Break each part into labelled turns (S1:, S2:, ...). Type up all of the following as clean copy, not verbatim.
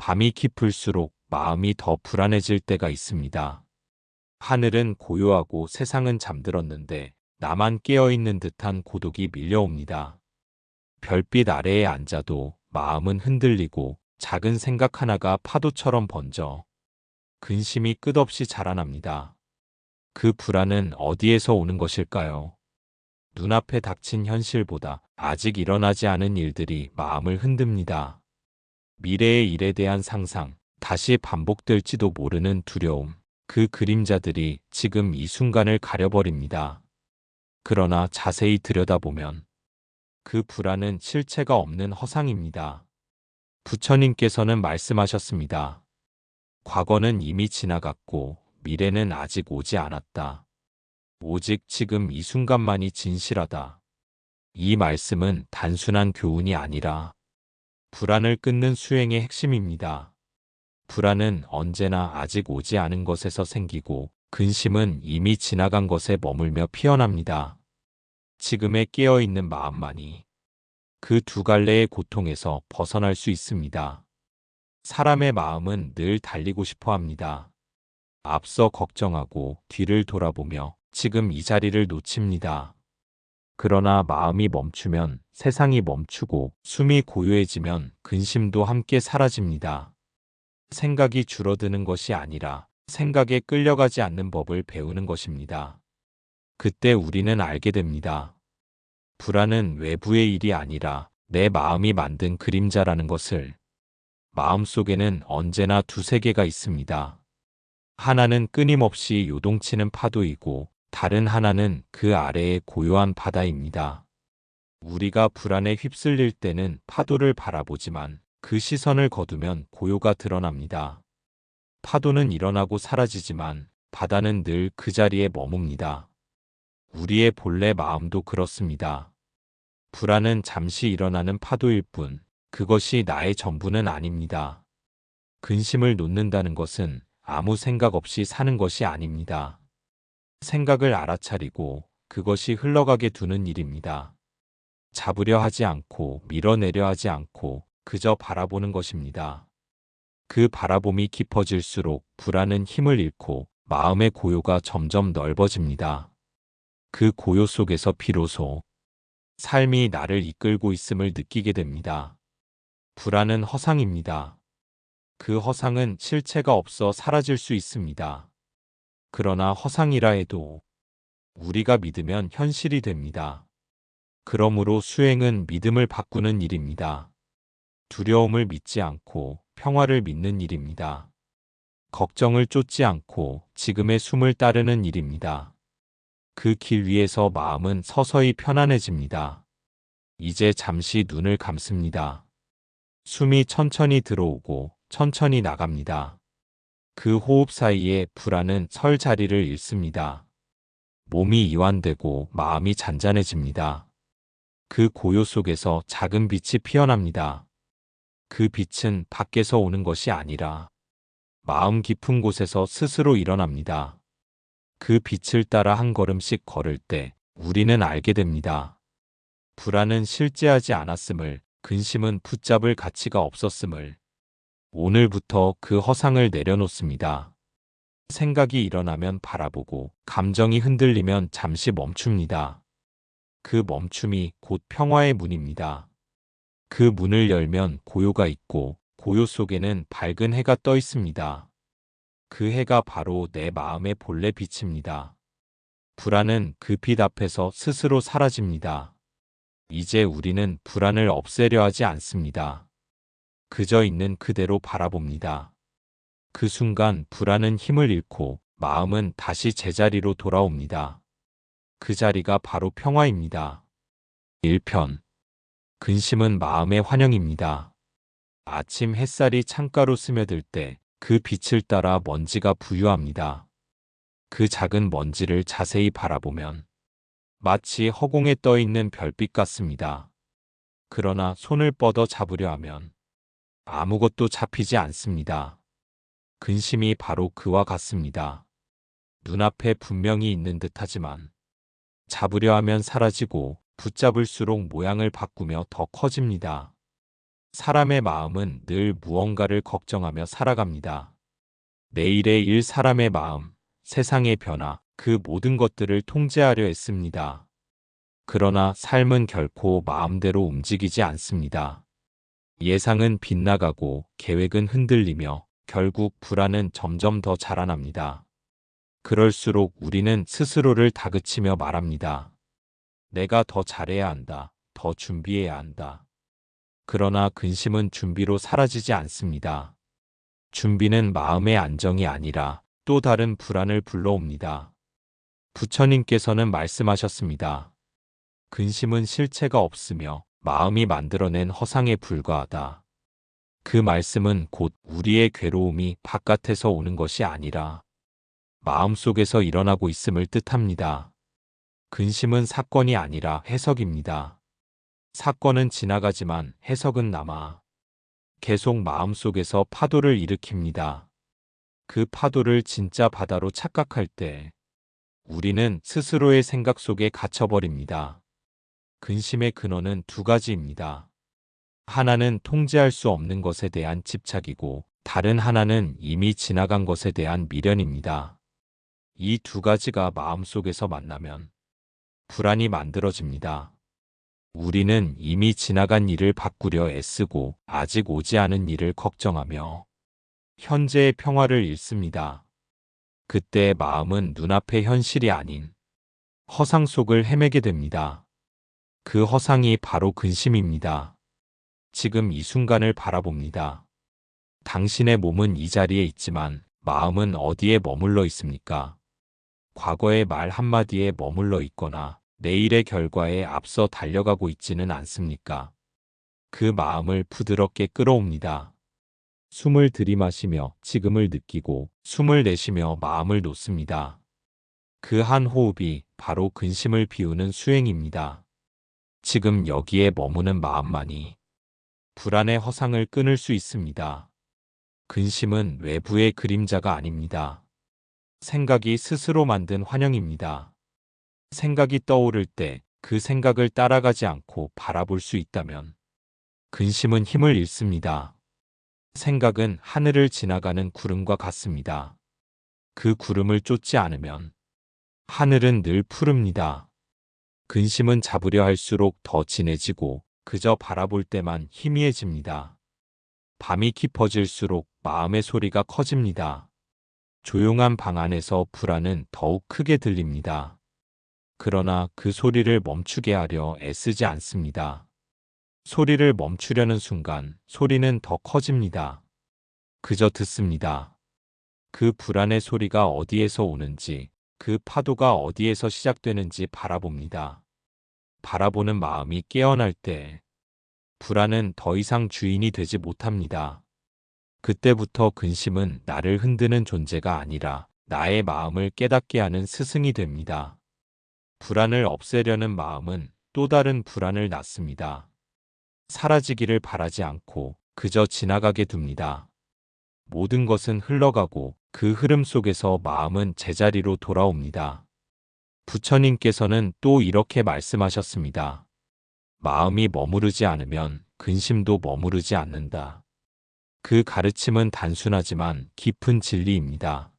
S1: 밤이 깊을수록 마음이 더 불안해질 때가 있습니다. 하늘은 고요하고 세상은 잠들었는데 나만 깨어있는 듯한 고독이 밀려옵니다. 별빛 아래에 앉아도 마음은 흔들리고 작은 생각 하나가 파도처럼 번져 근심이 끝없이 자라납니다. 그 불안은 어디에서 오는 것일까요? 눈앞에 닥친 현실보다 아직 일어나지 않은 일들이 마음을 흔듭니다. 미래의 일에 대한 상상, 다시 반복될지도 모르는 두려움, 그 그림자들이 지금 이 순간을 가려버립니다. 그러나 자세히 들여다보면 그 불안은 실체가 없는 허상입니다. 부처님께서는 말씀하셨습니다. 과거는 이미 지나갔고 미래는 아직 오지 않았다. 오직 지금 이 순간만이 진실하다. 이 말씀은 단순한 교훈이 아니라 불안을 끊는 수행의 핵심입니다. 불안은 언제나 아직 오지 않은 것에서 생기고 근심은 이미 지나간 것에 머물며 피어납니다. 지금에 깨어있는 마음만이 그 두 갈래의 고통에서 벗어날 수 있습니다. 사람의 마음은 늘 달리고 싶어 합니다. 앞서 걱정하고 뒤를 돌아보며 지금 이 자리를 놓칩니다. 그러나 마음이 멈추면 세상이 멈추고 숨이 고요해지면 근심도 함께 사라집니다. 생각이 줄어드는 것이 아니라 생각에 끌려가지 않는 법을 배우는 것입니다. 그때 우리는 알게 됩니다. 불안은 외부의 일이 아니라 내 마음이 만든 그림자라는 것을. 마음속에는 언제나 두 세계가 있습니다. 하나는 끊임없이 요동치는 파도이고 다른 하나는 그 아래의 고요한 바다입니다. 우리가 불안에 휩쓸릴 때는 파도를 바라보지만 그 시선을 거두면 고요가 드러납니다. 파도는 일어나고 사라지지만 바다는 늘 그 자리에 머뭅니다. 우리의 본래 마음도 그렇습니다. 불안은 잠시 일어나는 파도일 뿐 그것이 나의 전부는 아닙니다. 근심을 놓는다는 것은 아무 생각 없이 사는 것이 아닙니다. 생각을 알아차리고 그것이 흘러가게 두는 일입니다. 잡으려 하지 않고 밀어내려 하지 않고 그저 바라보는 것입니다. 그 바라봄이 깊어질수록 불안은 힘을 잃고 마음의 고요가 점점 넓어집니다. 그 고요 속에서 비로소 삶이 나를 이끌고 있음을 느끼게 됩니다. 불안은 허상입니다. 그 허상은 실체가 없어 사라질 수 있습니다. 그러나 허상이라 해도 우리가 믿으면 현실이 됩니다. 그러므로 수행은 믿음을 바꾸는 일입니다. 두려움을 믿지 않고 평화를 믿는 일입니다. 걱정을 쫓지 않고 지금의 숨을 따르는 일입니다. 그 길 위에서 마음은 서서히 편안해집니다. 이제 잠시 눈을 감습니다. 숨이 천천히 들어오고 천천히 나갑니다. 그 호흡 사이에 불안은 설 자리를 잃습니다. 몸이 이완되고 마음이 잔잔해집니다. 그 고요 속에서 작은 빛이 피어납니다. 그 빛은 밖에서 오는 것이 아니라 마음 깊은 곳에서 스스로 일어납니다. 그 빛을 따라 한 걸음씩 걸을 때 우리는 알게 됩니다. 불안은 실제하지 않았음을, 근심은 붙잡을 가치가 없었음을. 오늘부터 그 허상을 내려놓습니다. 생각이 일어나면 바라보고 감정이 흔들리면 잠시 멈춥니다. 그 멈춤이 곧 평화의 문입니다. 그 문을 열면 고요가 있고 고요 속에는 밝은 해가 떠 있습니다. 그 해가 바로 내 마음의 본래 빛입니다. 불안은 그 빛 앞에서 스스로 사라집니다. 이제 우리는 불안을 없애려 하지 않습니다. 그저 있는 그대로 바라봅니다. 그 순간 불안은 힘을 잃고 마음은 다시 제자리로 돌아옵니다. 그 자리가 바로 평화입니다. 1편. 근심은 마음의 환영입니다. 아침 햇살이 창가로 스며들 때 그 빛을 따라 먼지가 부유합니다. 그 작은 먼지를 자세히 바라보면 마치 허공에 떠 있는 별빛 같습니다. 그러나 손을 뻗어 잡으려 하면 아무것도 잡히지 않습니다. 근심이 바로 그와 같습니다. 눈앞에 분명히 있는 듯하지만 잡으려 하면 사라지고 붙잡을수록 모양을 바꾸며 더 커집니다. 사람의 마음은 늘 무언가를 걱정하며 살아갑니다. 내일의 일, 사람의 마음, 세상의 변화, 그 모든 것들을 통제하려 했습니다. 그러나 삶은 결코 마음대로 움직이지 않습니다. 예상은 빗나가고 계획은 흔들리며 결국 불안은 점점 더 자라납니다. 그럴수록 우리는 스스로를 다그치며 말합니다. 내가 더 잘해야 한다. 더 준비해야 한다. 그러나 근심은 준비로 사라지지 않습니다. 준비는 마음의 안정이 아니라 또 다른 불안을 불러옵니다. 부처님께서는 말씀하셨습니다. 근심은 실체가 없으며 마음이 만들어낸 허상에 불과하다. 그 말씀은 곧 우리의 괴로움이 바깥에서 오는 것이 아니라 마음속에서 일어나고 있음을 뜻합니다. 근심은 사건이 아니라 해석입니다. 사건은 지나가지만 해석은 남아 계속 마음속에서 파도를 일으킵니다. 그 파도를 진짜 바다로 착각할 때 우리는 스스로의 생각 속에 갇혀버립니다. 근심의 근원은 두 가지입니다. 하나는 통제할 수 없는 것에 대한 집착이고 다른 하나는 이미 지나간 것에 대한 미련입니다. 이 두 가지가 마음속에서 만나면 불안이 만들어집니다. 우리는 이미 지나간 일을 바꾸려 애쓰고 아직 오지 않은 일을 걱정하며 현재의 평화를 잃습니다. 그때 마음은 눈앞의 현실이 아닌 허상 속을 헤매게 됩니다. 그 허상이 바로 근심입니다. 지금 이 순간을 바라봅니다. 당신의 몸은 이 자리에 있지만 마음은 어디에 머물러 있습니까? 과거의 말 한마디에 머물러 있거나 내일의 결과에 앞서 달려가고 있지는 않습니까? 그 마음을 부드럽게 끌어옵니다. 숨을 들이마시며 지금을 느끼고 숨을 내쉬며 마음을 놓습니다. 그 한 호흡이 바로 근심을 비우는 수행입니다. 지금 여기에 머무는 마음만이 불안의 허상을 끊을 수 있습니다. 근심은 외부의 그림자가 아닙니다. 생각이 스스로 만든 환영입니다. 생각이 떠오를 때 그 생각을 따라가지 않고 바라볼 수 있다면 근심은 힘을 잃습니다. 생각은 하늘을 지나가는 구름과 같습니다. 그 구름을 쫓지 않으면 하늘은 늘 푸릅니다. 근심은 잡으려 할수록 더 진해지고 그저 바라볼 때만 희미해집니다. 밤이 깊어질수록 마음의 소리가 커집니다. 조용한 방 안에서 불안은 더욱 크게 들립니다. 그러나 그 소리를 멈추게 하려 애쓰지 않습니다. 소리를 멈추려는 순간 소리는 더 커집니다. 그저 듣습니다. 그 불안의 소리가 어디에서 오는지, 그 파도가 어디에서 시작되는지 바라봅니다. 바라보는 마음이 깨어날 때 불안은 더 이상 주인이 되지 못합니다. 그때부터 근심은 나를 흔드는 존재가 아니라 나의 마음을 깨닫게 하는 스승이 됩니다. 불안을 없애려는 마음은 또 다른 불안을 낳습니다. 사라지기를 바라지 않고 그저 지나가게 둡니다. 모든 것은 흘러가고 그 흐름 속에서 마음은 제자리로 돌아옵니다. 부처님께서는 또 이렇게 말씀하셨습니다. 마음이 머무르지 않으면 근심도 머무르지 않는다. 그 가르침은 단순하지만 깊은 진리입니다.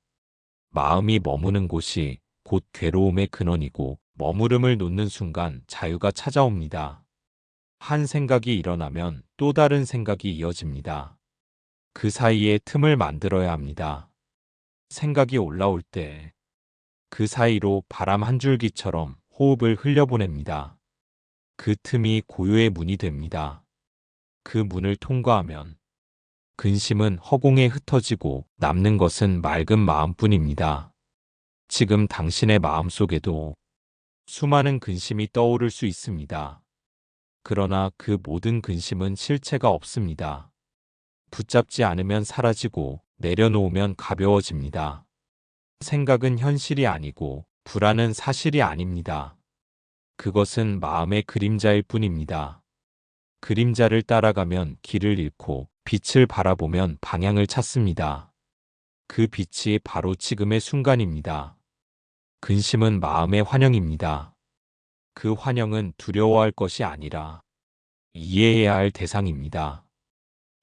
S1: 마음이 머무는 곳이 곧 괴로움의 근원이고 머무름을 놓는 순간 자유가 찾아옵니다. 한 생각이 일어나면 또 다른 생각이 이어집니다. 그 사이에 틈을 만들어야 합니다. 생각이 올라올 때 그 사이로 바람 한 줄기처럼 호흡을 흘려보냅니다. 그 틈이 고요의 문이 됩니다. 그 문을 통과하면 근심은 허공에 흩어지고 남는 것은 맑은 마음뿐입니다. 지금 당신의 마음속에도 수많은 근심이 떠오를 수 있습니다. 그러나 그 모든 근심은 실체가 없습니다. 붙잡지 않으면 사라지고 내려놓으면 가벼워집니다. 생각은 현실이 아니고 불안은 사실이 아닙니다. 그것은 마음의 그림자일 뿐입니다. 그림자를 따라가면 길을 잃고 빛을 바라보면 방향을 찾습니다. 그 빛이 바로 지금의 순간입니다. 근심은 마음의 환영입니다. 그 환영은 두려워할 것이 아니라 이해해야 할 대상입니다.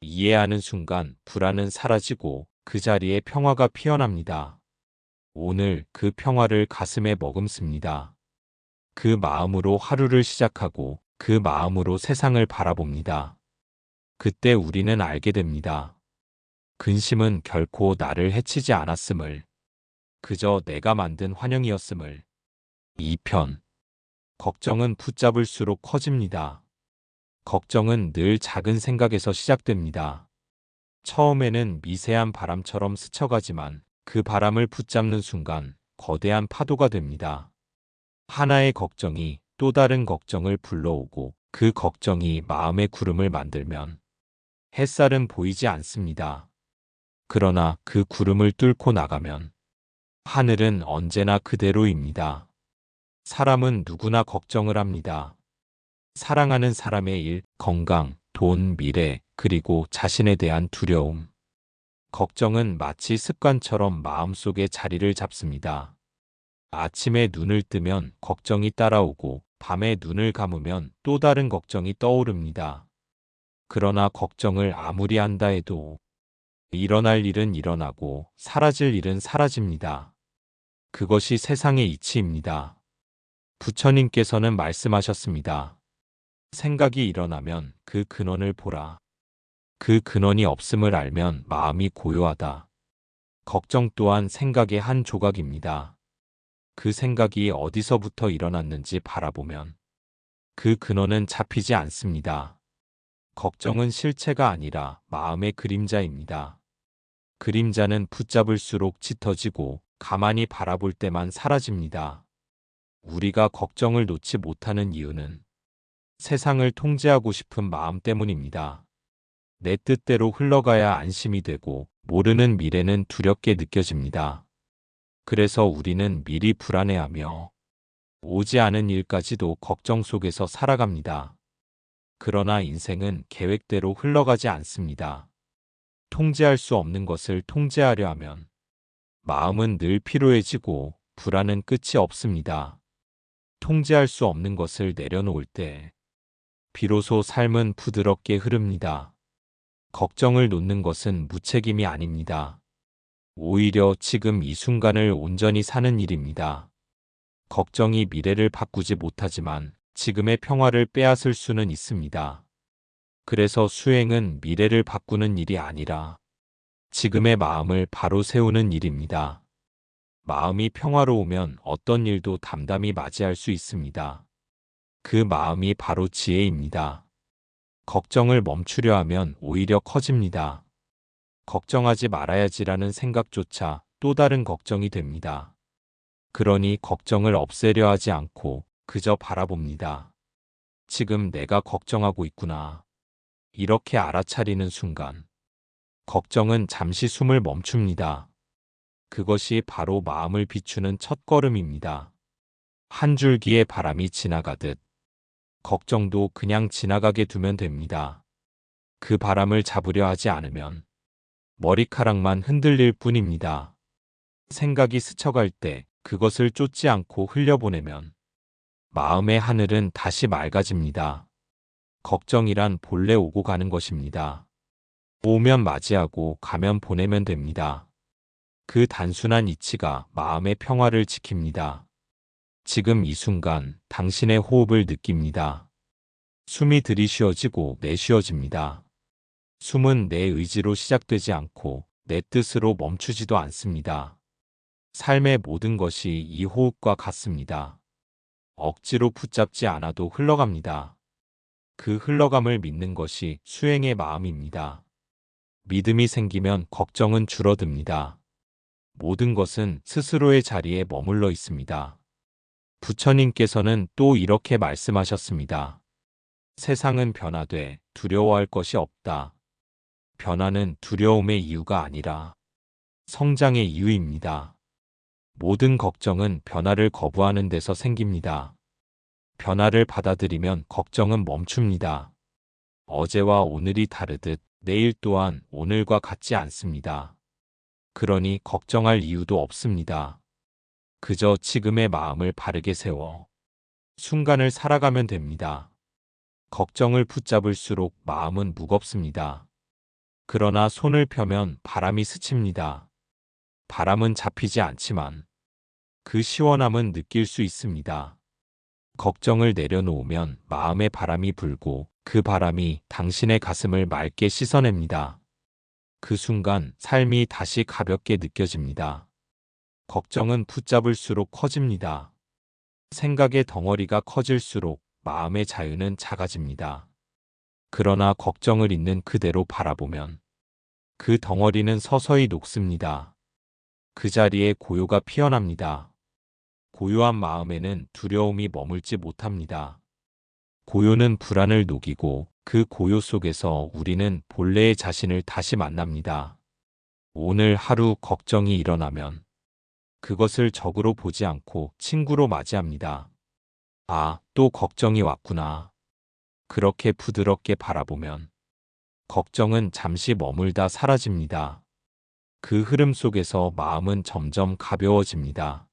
S1: 이해하는 순간 불안은 사라지고 그 자리에 평화가 피어납니다. 오늘 그 평화를 가슴에 머금습니다. 그 마음으로 하루를 시작하고 그 마음으로 세상을 바라봅니다. 그때 우리는 알게 됩니다. 근심은 결코 나를 해치지 않았음을, 그저 내가 만든 환영이었음을. 2편. 걱정은 붙잡을수록 커집니다. 걱정은 늘 작은 생각에서 시작됩니다. 처음에는 미세한 바람처럼 스쳐가지만 그 바람을 붙잡는 순간 거대한 파도가 됩니다. 하나의 걱정이 또 다른 걱정을 불러오고 그 걱정이 마음의 구름을 만들면 햇살은 보이지 않습니다. 그러나 그 구름을 뚫고 나가면 하늘은 언제나 그대로입니다. 사람은 누구나 걱정을 합니다. 사랑하는 사람의 일, 건강, 돈, 미래, 그리고 자신에 대한 두려움. 걱정은 마치 습관처럼 마음속에 자리를 잡습니다. 아침에 눈을 뜨면 걱정이 따라오고 밤에 눈을 감으면 또 다른 걱정이 떠오릅니다. 그러나 걱정을 아무리 한다 해도 일어날 일은 일어나고 사라질 일은 사라집니다. 그것이 세상의 이치입니다. 부처님께서는 말씀하셨습니다. 생각이 일어나면 그 근원을 보라. 그 근원이 없음을 알면 마음이 고요하다. 걱정 또한 생각의 한 조각입니다. 그 생각이 어디서부터 일어났는지 바라보면 그 근원은 잡히지 않습니다. 걱정은 실체가 아니라 마음의 그림자입니다. 그림자는 붙잡을수록 짙어지고 가만히 바라볼 때만 사라집니다. 우리가 걱정을 놓지 못하는 이유는 세상을 통제하고 싶은 마음 때문입니다. 내 뜻대로 흘러가야 안심이 되고 모르는 미래는 두렵게 느껴집니다. 그래서 우리는 미리 불안해하며 오지 않은 일까지도 걱정 속에서 살아갑니다. 그러나 인생은 계획대로 흘러가지 않습니다. 통제할 수 없는 것을 통제하려 하면 마음은 늘 피로해지고 불안은 끝이 없습니다. 통제할 수 없는 것을 내려놓을 때 비로소 삶은 부드럽게 흐릅니다. 걱정을 놓는 것은 무책임이 아닙니다. 오히려 지금 이 순간을 온전히 사는 일입니다. 걱정이 미래를 바꾸지 못하지만 지금의 평화를 빼앗을 수는 있습니다. 그래서 수행은 미래를 바꾸는 일이 아니라 지금의 마음을 바로 세우는 일입니다. 마음이 평화로우면 어떤 일도 담담히 맞이할 수 있습니다. 그 마음이 바로 지혜입니다. 걱정을 멈추려 하면 오히려 커집니다. 걱정하지 말아야지라는 생각조차 또 다른 걱정이 됩니다. 그러니 걱정을 없애려 하지 않고 그저 바라봅니다. 지금 내가 걱정하고 있구나. 이렇게 알아차리는 순간 걱정은 잠시 숨을 멈춥니다. 그것이 바로 마음을 비추는 첫걸음입니다. 한 줄기의 바람이 지나가듯 걱정도 그냥 지나가게 두면 됩니다. 그 바람을 잡으려 하지 않으면 머리카락만 흔들릴 뿐입니다. 생각이 스쳐갈 때 그것을 쫓지 않고 흘려보내면 마음의 하늘은 다시 맑아집니다. 걱정이란 본래 오고 가는 것입니다. 오면 맞이하고 가면 보내면 됩니다. 그 단순한 이치가 마음의 평화를 지킵니다. 지금 이 순간 당신의 호흡을 느낍니다. 숨이 들이쉬어지고 내쉬어집니다. 숨은 내 의지로 시작되지 않고 내 뜻으로 멈추지도 않습니다. 삶의 모든 것이 이 호흡과 같습니다. 억지로 붙잡지 않아도 흘러갑니다. 그 흘러감을 믿는 것이 수행의 마음입니다. 믿음이 생기면 걱정은 줄어듭니다. 모든 것은 스스로의 자리에 머물러 있습니다. 부처님께서는 또 이렇게 말씀하셨습니다. 세상은 변화돼 두려워할 것이 없다. 변화는 두려움의 이유가 아니라 성장의 이유입니다. 모든 걱정은 변화를 거부하는 데서 생깁니다. 변화를 받아들이면 걱정은 멈춥니다. 어제와 오늘이 다르듯 내일 또한 오늘과 같지 않습니다. 그러니 걱정할 이유도 없습니다. 그저 지금의 마음을 바르게 세워 순간을 살아가면 됩니다. 걱정을 붙잡을수록 마음은 무겁습니다. 그러나 손을 펴면 바람이 스칩니다. 바람은 잡히지 않지만 그 시원함은 느낄 수 있습니다. 걱정을 내려놓으면 마음의 바람이 불고 그 바람이 당신의 가슴을 맑게 씻어냅니다. 그 순간 삶이 다시 가볍게 느껴집니다. 걱정은 붙잡을수록 커집니다. 생각의 덩어리가 커질수록 마음의 자유는 작아집니다. 그러나 걱정을 있는 그대로 바라보면 그 덩어리는 서서히 녹습니다. 그 자리에 고요가 피어납니다. 고요한 마음에는 두려움이 머물지 못합니다. 고요는 불안을 녹이고 그 고요 속에서 우리는 본래의 자신을 다시 만납니다. 오늘 하루 걱정이 일어나면 그것을 적으로 보지 않고 친구로 맞이합니다. 아, 또 걱정이 왔구나. 그렇게 부드럽게 바라보면 걱정은 잠시 머물다 사라집니다. 그 흐름 속에서 마음은 점점 가벼워집니다.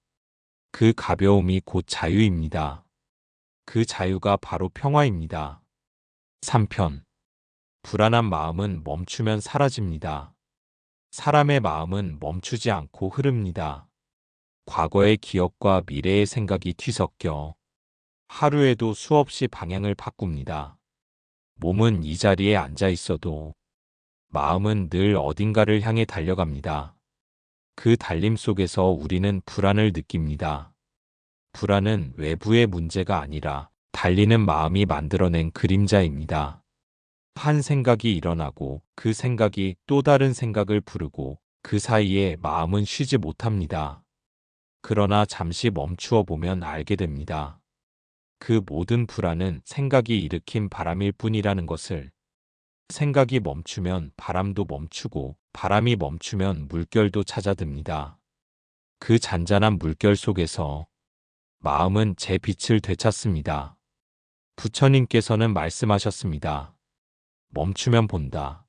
S1: 그 가벼움이 곧 자유입니다. 그 자유가 바로 평화입니다. 3편. 불안한 마음은 멈추면 사라집니다. 사람의 마음은 멈추지 않고 흐릅니다. 과거의 기억과 미래의 생각이 뒤섞여 하루에도 수없이 방향을 바꿉니다. 몸은 이 자리에 앉아 있어도 마음은 늘 어딘가를 향해 달려갑니다. 그 달림 속에서 우리는 불안을 느낍니다. 불안은 외부의 문제가 아니라 달리는 마음이 만들어낸 그림자입니다. 한 생각이 일어나고 그 생각이 또 다른 생각을 부르고 그 사이에 마음은 쉬지 못합니다. 그러나 잠시 멈추어 보면 알게 됩니다. 그 모든 불안은 생각이 일으킨 바람일 뿐이라는 것을. 생각이 멈추면 바람도 멈추고 바람이 멈추면 물결도 찾아듭니다. 그 잔잔한 물결 속에서 마음은 제 빛을 되찾습니다. 부처님께서는 말씀하셨습니다. 멈추면 본다.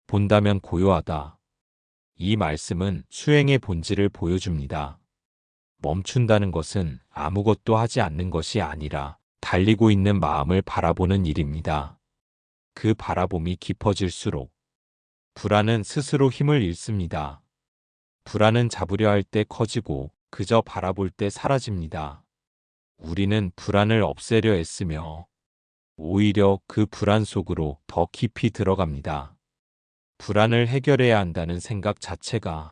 S1: 본다면 고요하다. 이 말씀은 수행의 본질을 보여줍니다. 멈춘다는 것은 아무것도 하지 않는 것이 아니라 달리고 있는 마음을 바라보는 일입니다. 그 바라봄이 깊어질수록 불안은 스스로 힘을 잃습니다. 불안은 잡으려 할 때 커지고 그저 바라볼 때 사라집니다. 우리는 불안을 없애려 애쓰며 오히려 그 불안 속으로 더 깊이 들어갑니다. 불안을 해결해야 한다는 생각 자체가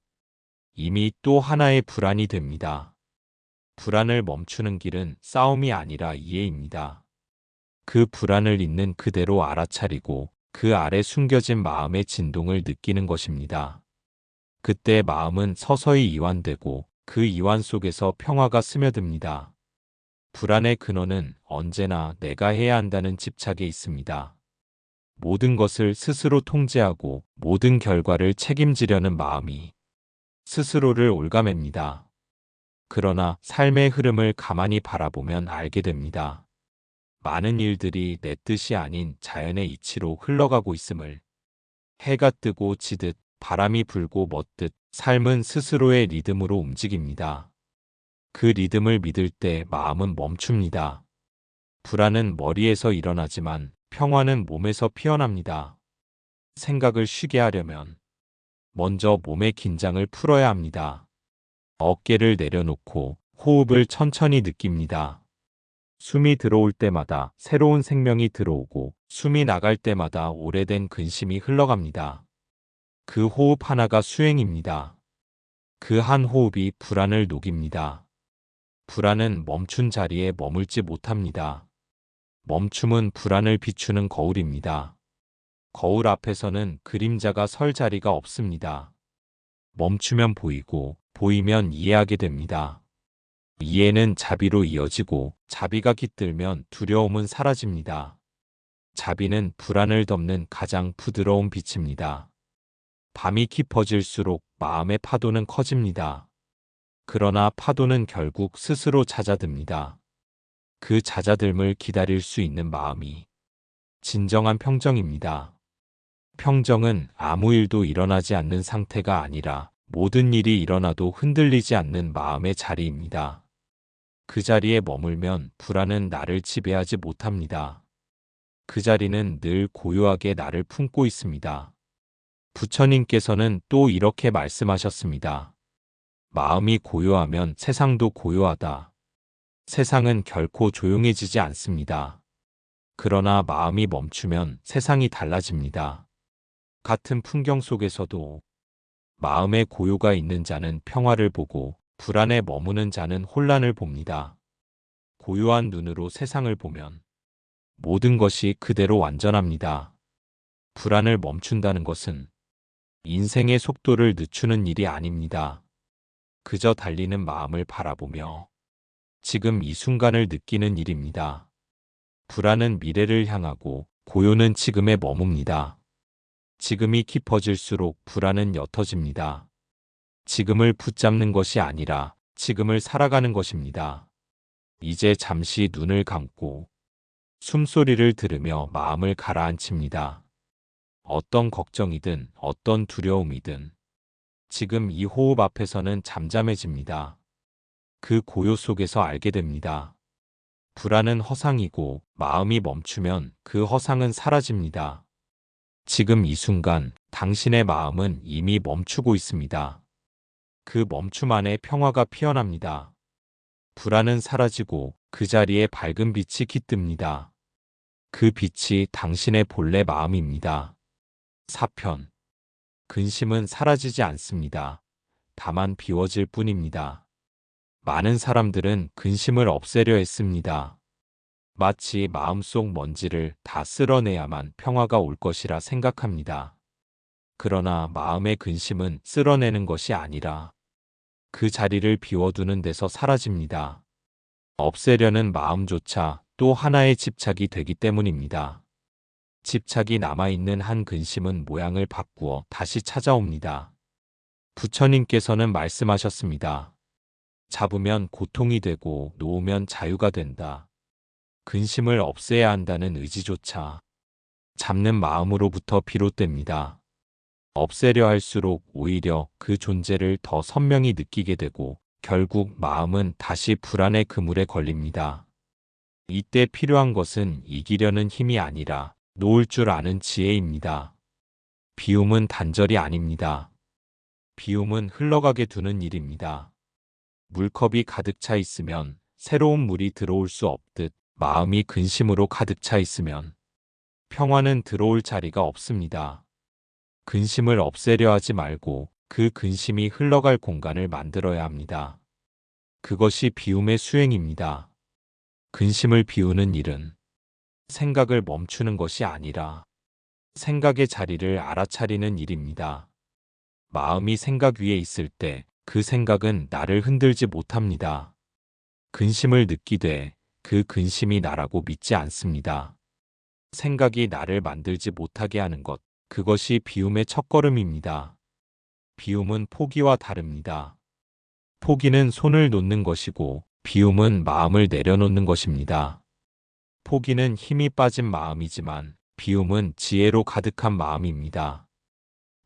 S1: 이미 또 하나의 불안이 됩니다. 불안을 멈추는 길은 싸움이 아니라 이해입니다. 그 불안을 있는 그대로 알아차리고 그 아래 숨겨진 마음의 진동을 느끼는 것입니다. 그때 마음은 서서히 이완되고 그 이완 속에서 평화가 스며듭니다. 불안의 근원은 언제나 내가 해야 한다는 집착에 있습니다. 모든 것을 스스로 통제하고 모든 결과를 책임지려는 마음이 스스로를 올가맵니다. 그러나 삶의 흐름을 가만히 바라보면 알게 됩니다. 많은 일들이 내 뜻이 아닌 자연의 이치로 흘러가고 있음을. 해가 뜨고 지듯 바람이 불고 멎듯 삶은 스스로의 리듬으로 움직입니다. 그 리듬을 믿을 때 마음은 멈춥니다. 불안은 머리에서 일어나지만 평화는 몸에서 피어납니다. 생각을 쉬게 하려면 먼저 몸의 긴장을 풀어야 합니다. 어깨를 내려놓고 호흡을 천천히 느낍니다. 숨이 들어올 때마다 새로운 생명이 들어오고 숨이 나갈 때마다 오래된 근심이 흘러갑니다. 그 호흡 하나가 수행입니다. 그 한 호흡이 불안을 녹입니다. 불안은 멈춘 자리에 머물지 못합니다. 멈춤은 불안을 비추는 거울입니다. 거울 앞에서는 그림자가 설 자리가 없습니다. 멈추면 보이고 보이면 이해하게 됩니다. 이해는 자비로 이어지고 자비가 깃들면 두려움은 사라집니다. 자비는 불안을 덮는 가장 부드러운 빛입니다. 밤이 깊어질수록 마음의 파도는 커집니다. 그러나 파도는 결국 스스로 잦아듭니다. 그 잦아듦을 기다릴 수 있는 마음이 진정한 평정입니다. 평정은 아무 일도 일어나지 않는 상태가 아니라 모든 일이 일어나도 흔들리지 않는 마음의 자리입니다. 그 자리에 머물면 불안은 나를 지배하지 못합니다. 그 자리는 늘 고요하게 나를 품고 있습니다. 부처님께서는 또 이렇게 말씀하셨습니다. 마음이 고요하면 세상도 고요하다. 세상은 결코 조용해지지 않습니다. 그러나 마음이 멈추면 세상이 달라집니다. 같은 풍경 속에서도 마음의 고요가 있는 자는 평화를 보고 불안에 머무는 자는 혼란을 봅니다. 고요한 눈으로 세상을 보면 모든 것이 그대로 완전합니다. 불안을 멈춘다는 것은 인생의 속도를 늦추는 일이 아닙니다. 그저 달리는 마음을 바라보며 지금 이 순간을 느끼는 일입니다. 불안은 미래를 향하고 고요는 지금에 머뭅니다. 지금이 깊어질수록 불안은 옅어집니다. 지금을 붙잡는 것이 아니라 지금을 살아가는 것입니다. 이제 잠시 눈을 감고 숨소리를 들으며 마음을 가라앉힙니다. 어떤 걱정이든 어떤 두려움이든 지금 이 호흡 앞에서는 잠잠해집니다. 그 고요 속에서 알게 됩니다. 불안은 허상이고 마음이 멈추면 그 허상은 사라집니다. 지금 이 순간 당신의 마음은 이미 멈추고 있습니다. 그 멈춤 안에 평화가 피어납니다. 불안은 사라지고 그 자리에 밝은 빛이 깃듭니다. 그 빛이 당신의 본래 마음입니다. 4편. 근심은 사라지지 않습니다. 다만 비워질 뿐입니다. 많은 사람들은 근심을 없애려 했습니다. 마치 마음속 먼지를 다 쓸어내야만 평화가 올 것이라 생각합니다. 그러나 마음의 근심은 쓸어내는 것이 아니라 그 자리를 비워두는 데서 사라집니다. 없애려는 마음조차 또 하나의 집착이 되기 때문입니다. 집착이 남아있는 한 근심은 모양을 바꾸어 다시 찾아옵니다. 부처님께서는 말씀하셨습니다. 잡으면 고통이 되고 놓으면 자유가 된다. 근심을 없애야 한다는 의지조차 잡는 마음으로부터 비롯됩니다. 없애려 할수록 오히려 그 존재를 더 선명히 느끼게 되고 결국 마음은 다시 불안의 그물에 걸립니다. 이때 필요한 것은 이기려는 힘이 아니라 놓을 줄 아는 지혜입니다. 비움은 단절이 아닙니다. 비움은 흘러가게 두는 일입니다. 물컵이 가득 차 있으면 새로운 물이 들어올 수 없듯 마음이 근심으로 가득 차 있으면 평화는 들어올 자리가 없습니다. 근심을 없애려 하지 말고 그 근심이 흘러갈 공간을 만들어야 합니다. 그것이 비움의 수행입니다. 근심을 비우는 일은 생각을 멈추는 것이 아니라 생각의 자리를 알아차리는 일입니다. 마음이 생각 위에 있을 때 그 생각은 나를 흔들지 못합니다. 근심을 느끼되 그 근심이 나라고 믿지 않습니다. 생각이 나를 만들지 못하게 하는 것, 그것이 비움의 첫걸음입니다. 비움은 포기와 다릅니다. 포기는 손을 놓는 것이고 비움은 마음을 내려놓는 것입니다. 포기는 힘이 빠진 마음이지만 비움은 지혜로 가득한 마음입니다.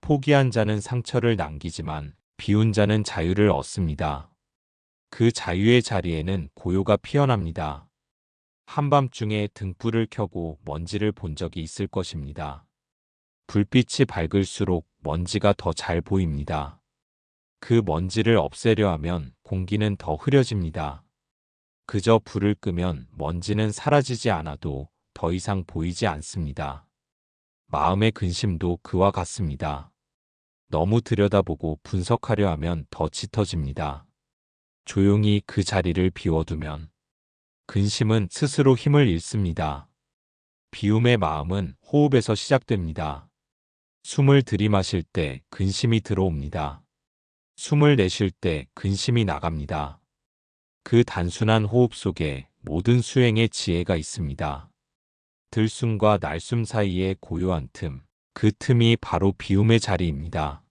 S1: 포기한 자는 상처를 남기지만 비운 자는 자유를 얻습니다. 그 자유의 자리에는 고요가 피어납니다. 한밤중에 등불을 켜고 먼지를 본 적이 있을 것입니다. 불빛이 밝을수록 먼지가 더 잘 보입니다. 그 먼지를 없애려 하면 공기는 더 흐려집니다. 그저 불을 끄면 먼지는 사라지지 않아도 더 이상 보이지 않습니다. 마음의 근심도 그와 같습니다. 너무 들여다보고 분석하려 하면 더 짙어집니다. 조용히 그 자리를 비워두면 근심은 스스로 힘을 잃습니다. 비움의 마음은 호흡에서 시작됩니다. 숨을 들이마실 때 근심이 들어옵니다. 숨을 내쉴 때 근심이 나갑니다. 그 단순한 호흡 속에 모든 수행의 지혜가 있습니다. 들숨과 날숨 사이의 고요한 틈, 그 틈이 바로 비움의 자리입니다.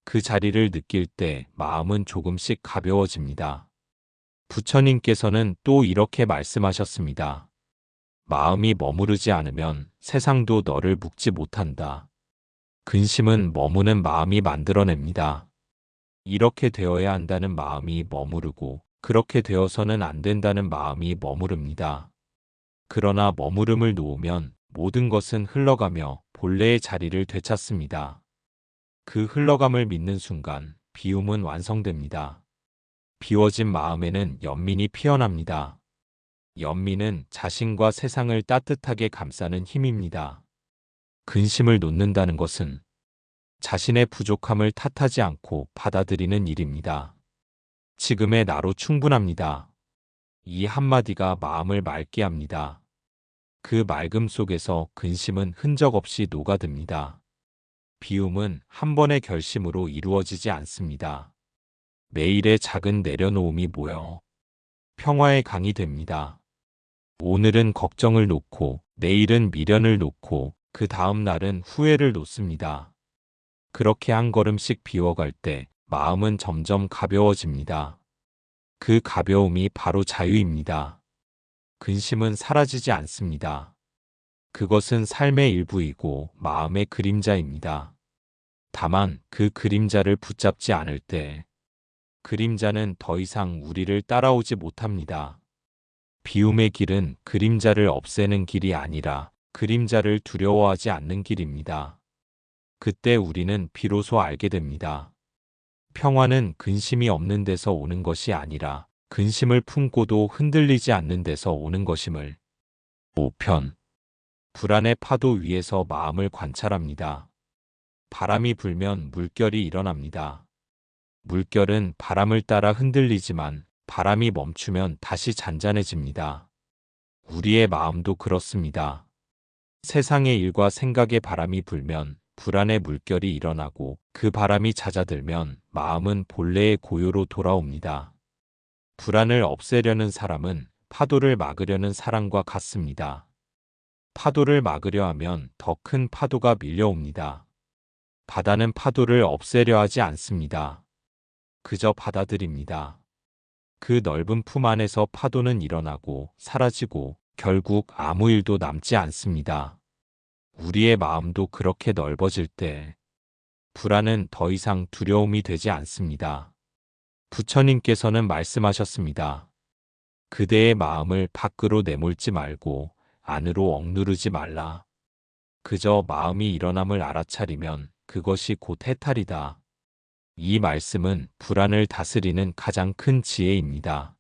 S1: 그 자리를 느낄 때 마음은 조금씩 가벼워집니다. 부처님께서는 또 이렇게 말씀하셨습니다. 마음이 머무르지 않으면 세상도 너를 묶지 못한다. 근심은 머무는 마음이 만들어냅니다. 이렇게 되어야 한다는 마음이 머무르고 그렇게 되어서는 안 된다는 마음이 머무릅니다. 그러나 머무름을 놓으면 모든 것은 흘러가며 본래의 자리를 되찾습니다. 그 흘러감을 믿는 순간 비움은 완성됩니다. 비워진 마음에는 연민이 피어납니다. 연민은 자신과 세상을 따뜻하게 감싸는 힘입니다. 근심을 놓는다는 것은 자신의 부족함을 탓하지 않고 받아들이는 일입니다. 지금의 나로 충분합니다. 이 한마디가 마음을 맑게 합니다. 그 맑음 속에서 근심은 흔적 없이 녹아듭니다. 비움은 한 번의 결심으로 이루어지지 않습니다. 매일의 작은 내려놓음이 모여 평화의 강이 됩니다. 오늘은 걱정을 놓고, 내일은 미련을 놓고, 그 다음 날은 후회를 놓습니다. 그렇게 한 걸음씩 비워갈 때 마음은 점점 가벼워집니다. 그 가벼움이 바로 자유입니다. 근심은 사라지지 않습니다. 그것은 삶의 일부이고 마음의 그림자입니다. 다만 그 그림자를 붙잡지 않을 때 그림자는 더 이상 우리를 따라오지 못합니다. 비움의 길은 그림자를 없애는 길이 아니라 그림자를 두려워하지 않는 길입니다. 그때 우리는 비로소 알게 됩니다. 평화는 근심이 없는 데서 오는 것이 아니라 근심을 품고도 흔들리지 않는 데서 오는 것임을. 5편. 불안의 파도 위에서 마음을 관찰합니다. 바람이 불면 물결이 일어납니다. 물결은 바람을 따라 흔들리지만 바람이 멈추면 다시 잔잔해집니다. 우리의 마음도 그렇습니다. 세상의 일과 생각의 바람이 불면 불안의 물결이 일어나고 그 바람이 잦아들면 마음은 본래의 고요로 돌아옵니다. 불안을 없애려는 사람은 파도를 막으려는 사람과 같습니다. 파도를 막으려 하면 더 큰 파도가 밀려옵니다. 바다는 파도를 없애려 하지 않습니다. 그저 받아들입니다. 그 넓은 품 안에서 파도는 일어나고 사라지고 결국 아무 일도 남지 않습니다. 우리의 마음도 그렇게 넓어질 때 불안은 더 이상 두려움이 되지 않습니다. 부처님께서는 말씀하셨습니다. 그대의 마음을 밖으로 내몰지 말고 안으로 억누르지 말라. 그저 마음이 일어남을 알아차리면 그것이 곧 해탈이다. 이 말씀은 불안을 다스리는 가장 큰 지혜입니다.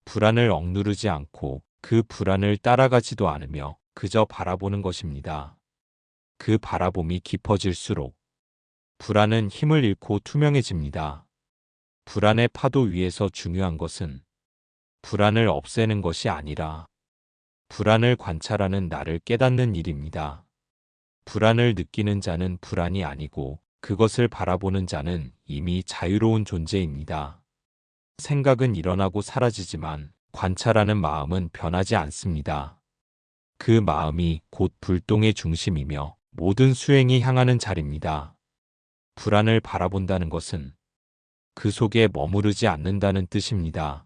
S1: 불안을 억누르지 않고 그 불안을 따라가지도 않으며 그저 바라보는 것입니다. 그 바라봄이 깊어질수록 불안은 힘을 잃고 투명해집니다. 불안의 파도 위에서 중요한 것은 불안을 없애는 것이 아니라 불안을 관찰하는 나를 깨닫는 일입니다. 불안을 느끼는 자는 불안이 아니고 그것을 바라보는 자는 이미 자유로운 존재입니다. 생각은 일어나고 사라지지만 관찰하는 마음은 변하지 않습니다. 그 마음이 곧 불동의 중심이며 모든 수행이 향하는 자리입니다. 불안을 바라본다는 것은 그 속에 머무르지 않는다는 뜻입니다.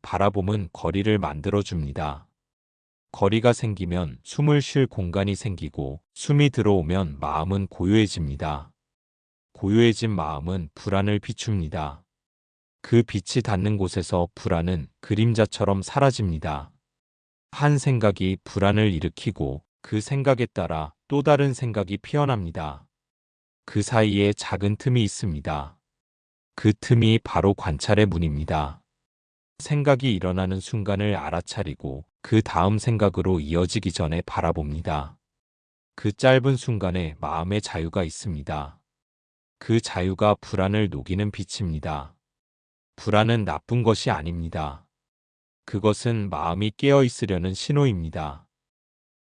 S1: 바라봄은 거리를 만들어줍니다. 거리가 생기면 숨을 쉴 공간이 생기고 숨이 들어오면 마음은 고요해집니다. 고요해진 마음은 불안을 비춥니다. 그 빛이 닿는 곳에서 불안은 그림자처럼 사라집니다. 한 생각이 불안을 일으키고 그 생각에 따라 또 다른 생각이 피어납니다. 그 사이에 작은 틈이 있습니다. 그 틈이 바로 관찰의 문입니다. 생각이 일어나는 순간을 알아차리고 그 다음 생각으로 이어지기 전에 바라봅니다. 그 짧은 순간에 마음의 자유가 있습니다. 그 자유가 불안을 녹이는 빛입니다. 불안은 나쁜 것이 아닙니다. 그것은 마음이 깨어 있으려는 신호입니다.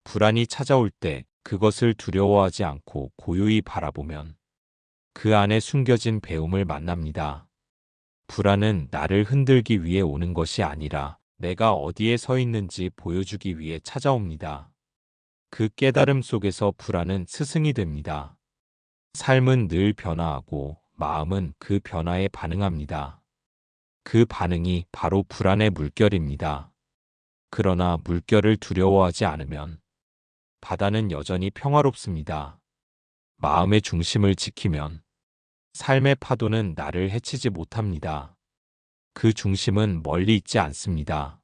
S1: 불안이 찾아올 때 그것을 두려워하지 않고 고요히 바라보면 그 안에 숨겨진 배움을 만납니다. 불안은 나를 흔들기 위해 오는 것이 아니라 내가 어디에 서 있는지 보여주기 위해 찾아옵니다. 그 깨달음 속에서 불안은 스승이 됩니다. 삶은 늘 변화하고 마음은 그 변화에 반응합니다. 그 반응이 바로 불안의 물결입니다. 그러나 물결을 두려워하지 않으면 바다는 여전히 평화롭습니다. 마음의 중심을 지키면 삶의 파도는 나를 해치지 못합니다. 그 중심은 멀리 있지 않습니다.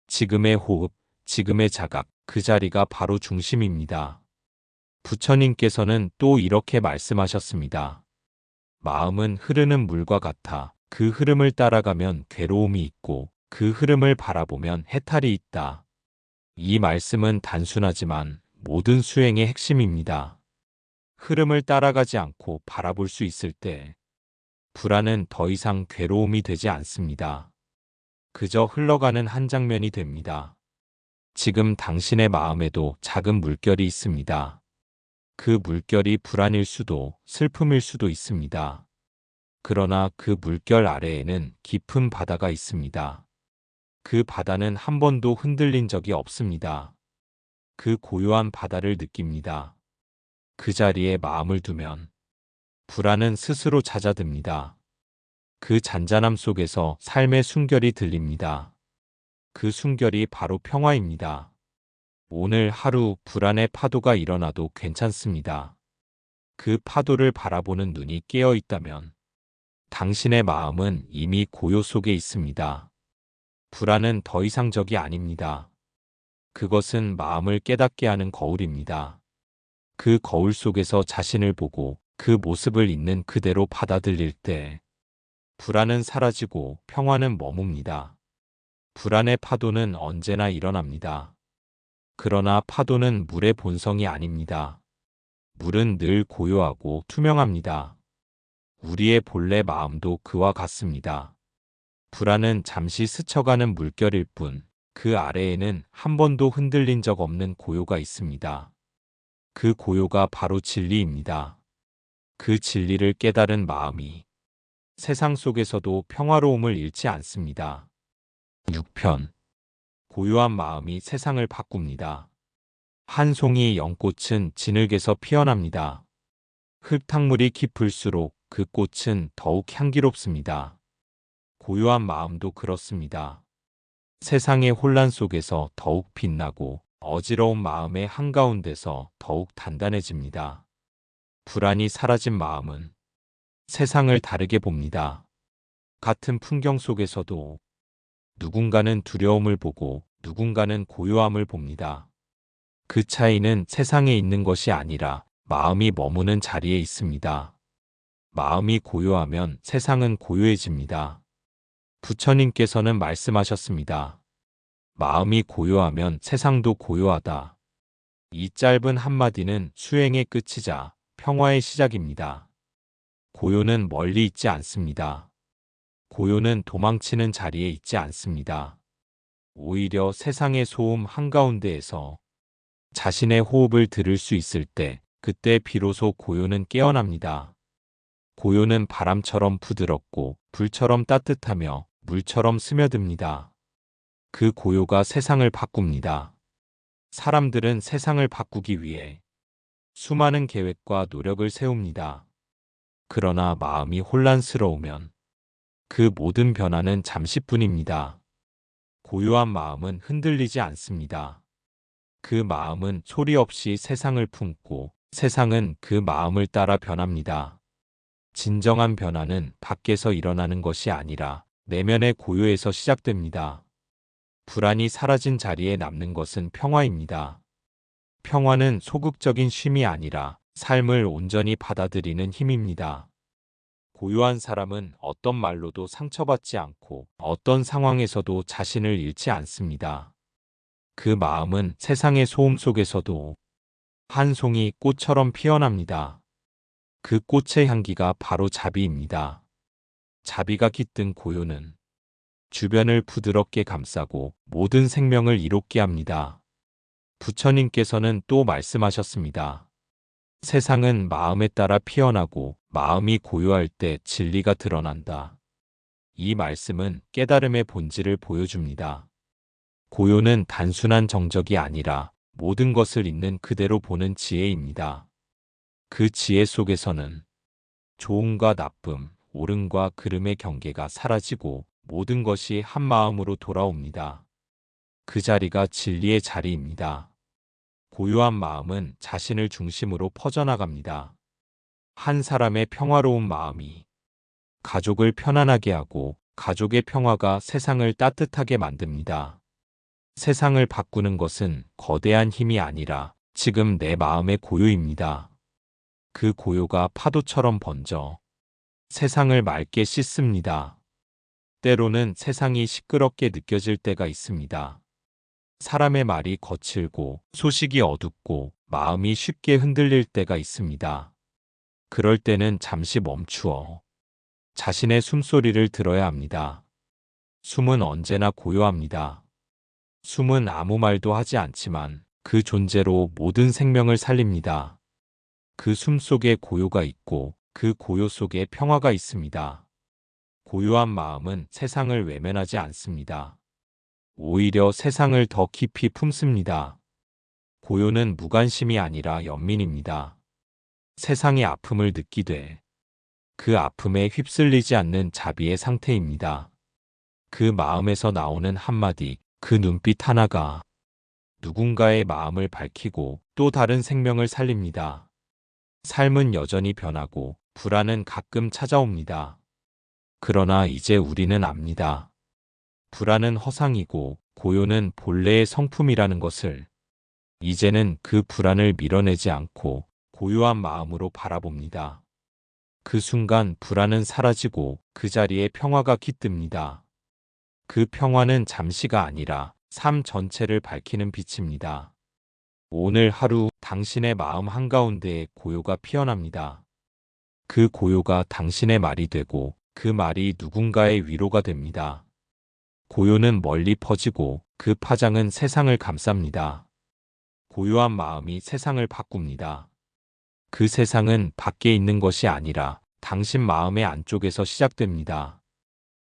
S1: 지금의 호흡, 지금의 자각, 그 자리가 바로 중심입니다. 부처님께서는 또 이렇게 말씀하셨습니다. 마음은 흐르는 물과 같아 그 흐름을 따라가면 괴로움이 있고 그 흐름을 바라보면 해탈이 있다. 이 말씀은 단순하지만 모든 수행의 핵심입니다. 흐름을 따라가지 않고 바라볼 수 있을 때 불안은 더 이상 괴로움이 되지 않습니다. 그저 흘러가는 한 장면이 됩니다. 지금 당신의 마음에도 작은 물결이 있습니다. 그 물결이 불안일 수도 슬픔일 수도 있습니다. 그러나 그 물결 아래에는 깊은 바다가 있습니다. 그 바다는 한 번도 흔들린 적이 없습니다. 그 고요한 바다를 느낍니다. 그 자리에 마음을 두면 불안은 스스로 잦아듭니다. 그 잔잔함 속에서 삶의 숨결이 들립니다. 그 숨결이 바로 평화입니다. 오늘 하루 불안의 파도가 일어나도 괜찮습니다. 그 파도를 바라보는 눈이 깨어 있다면 당신의 마음은 이미 고요 속에 있습니다. 불안은 더 이상 적이 아닙니다. 그것은 마음을 깨닫게 하는 거울입니다. 그 거울 속에서 자신을 보고 그 모습을 있는 그대로 받아들일 때 불안은 사라지고 평화는 머뭅니다. 불안의 파도는 언제나 일어납니다. 그러나 파도는 물의 본성이 아닙니다. 물은 늘 고요하고 투명합니다. 우리의 본래 마음도 그와 같습니다. 불안은 잠시 스쳐가는 물결일 뿐, 그 아래에는 한 번도 흔들린 적 없는 고요가 있습니다. 그 고요가 바로 진리입니다. 그 진리를 깨달은 마음이 세상 속에서도 평화로움을 잃지 않습니다. 6편. 고요한 마음이 세상을 바꿉니다. 한 송이 연꽃은 진흙에서 피어납니다. 흙탕물이 깊을수록 그 꽃은 더욱 향기롭습니다. 고요한 마음도 그렇습니다. 세상의 혼란 속에서 더욱 빛나고 어지러운 마음의 한가운데서 더욱 단단해집니다. 불안이 사라진 마음은 세상을 다르게 봅니다. 같은 풍경 속에서도 누군가는 두려움을 보고 누군가는 고요함을 봅니다. 그 차이는 세상에 있는 것이 아니라 마음이 머무는 자리에 있습니다. 마음이 고요하면 세상은 고요해집니다. 부처님께서는 말씀하셨습니다. 마음이 고요하면 세상도 고요하다. 이 짧은 한마디는 수행의 끝이자 평화의 시작입니다. 고요는 멀리 있지 않습니다. 고요는 도망치는 자리에 있지 않습니다. 오히려 세상의 소음 한가운데에서 자신의 호흡을 들을 수 있을 때, 그때 비로소 고요는 깨어납니다. 고요는 바람처럼 부드럽고 불처럼 따뜻하며 물처럼 스며듭니다. 그 고요가 세상을 바꿉니다. 사람들은 세상을 바꾸기 위해 수많은 계획과 노력을 세웁니다. 그러나 마음이 혼란스러우면 그 모든 변화는 잠시뿐입니다. 고요한 마음은 흔들리지 않습니다. 그 마음은 소리 없이 세상을 품고 세상은 그 마음을 따라 변합니다. 진정한 변화는 밖에서 일어나는 것이 아니라 내면의 고요에서 시작됩니다. 불안이 사라진 자리에 남는 것은 평화입니다. 평화는 소극적인 쉼이 아니라 삶을 온전히 받아들이는 힘입니다. 고요한 사람은 어떤 말로도 상처받지 않고 어떤 상황에서도 자신을 잃지 않습니다. 그 마음은 세상의 소음 속에서도 한 송이 꽃처럼 피어납니다. 그 꽃의 향기가 바로 자비입니다. 자비가 깃든 고요는 주변을 부드럽게 감싸고 모든 생명을 이롭게 합니다. 부처님께서는 또 말씀하셨습니다. 세상은 마음에 따라 피어나고 마음이 고요할 때 진리가 드러난다. 이 말씀은 깨달음의 본질을 보여줍니다. 고요는 단순한 정적이 아니라 모든 것을 있는 그대로 보는 지혜입니다. 그 지혜 속에서는 좋음과 나쁨, 옳음과 그름의 경계가 사라지고 모든 것이 한 마음으로 돌아옵니다. 그 자리가 진리의 자리입니다. 고요한 마음은 자신을 중심으로 퍼져나갑니다. 한 사람의 평화로운 마음이 가족을 편안하게 하고 가족의 평화가 세상을 따뜻하게 만듭니다. 세상을 바꾸는 것은 거대한 힘이 아니라 지금 내 마음의 고요입니다. 그 고요가 파도처럼 번져 세상을 맑게 씻습니다. 때로는 세상이 시끄럽게 느껴질 때가 있습니다. 사람의 말이 거칠고 소식이 어둡고 마음이 쉽게 흔들릴 때가 있습니다. 그럴 때는 잠시 멈추어 자신의 숨소리를 들어야 합니다. 숨은 언제나 고요합니다. 숨은 아무 말도 하지 않지만 그 존재로 모든 생명을 살립니다. 그 숨 속에 고요가 있고 그 고요 속에 평화가 있습니다. 고요한 마음은 세상을 외면하지 않습니다. 오히려 세상을 더 깊이 품습니다. 고요는 무관심이 아니라 연민입니다. 세상의 아픔을 느끼되 그 아픔에 휩쓸리지 않는 자비의 상태입니다. 그 마음에서 나오는 한마디, 그 눈빛 하나가 누군가의 마음을 밝히고 또 다른 생명을 살립니다. 삶은 여전히 변하고 불안은 가끔 찾아옵니다. 그러나 이제 우리는 압니다. 불안은 허상이고 고요는 본래의 성품이라는 것을. 이제는 그 불안을 밀어내지 않고 고요한 마음으로 바라봅니다. 그 순간 불안은 사라지고 그 자리에 평화가 깃듭니다. 그 평화는 잠시가 아니라 삶 전체를 밝히는 빛입니다. 오늘 하루 당신의 마음 한가운데에 고요가 피어납니다. 그 고요가 당신의 말이 되고 그 말이 누군가의 위로가 됩니다. 고요는 멀리 퍼지고 그 파장은 세상을 감쌉니다. 고요한 마음이 세상을 바꿉니다. 그 세상은 밖에 있는 것이 아니라 당신 마음의 안쪽에서 시작됩니다.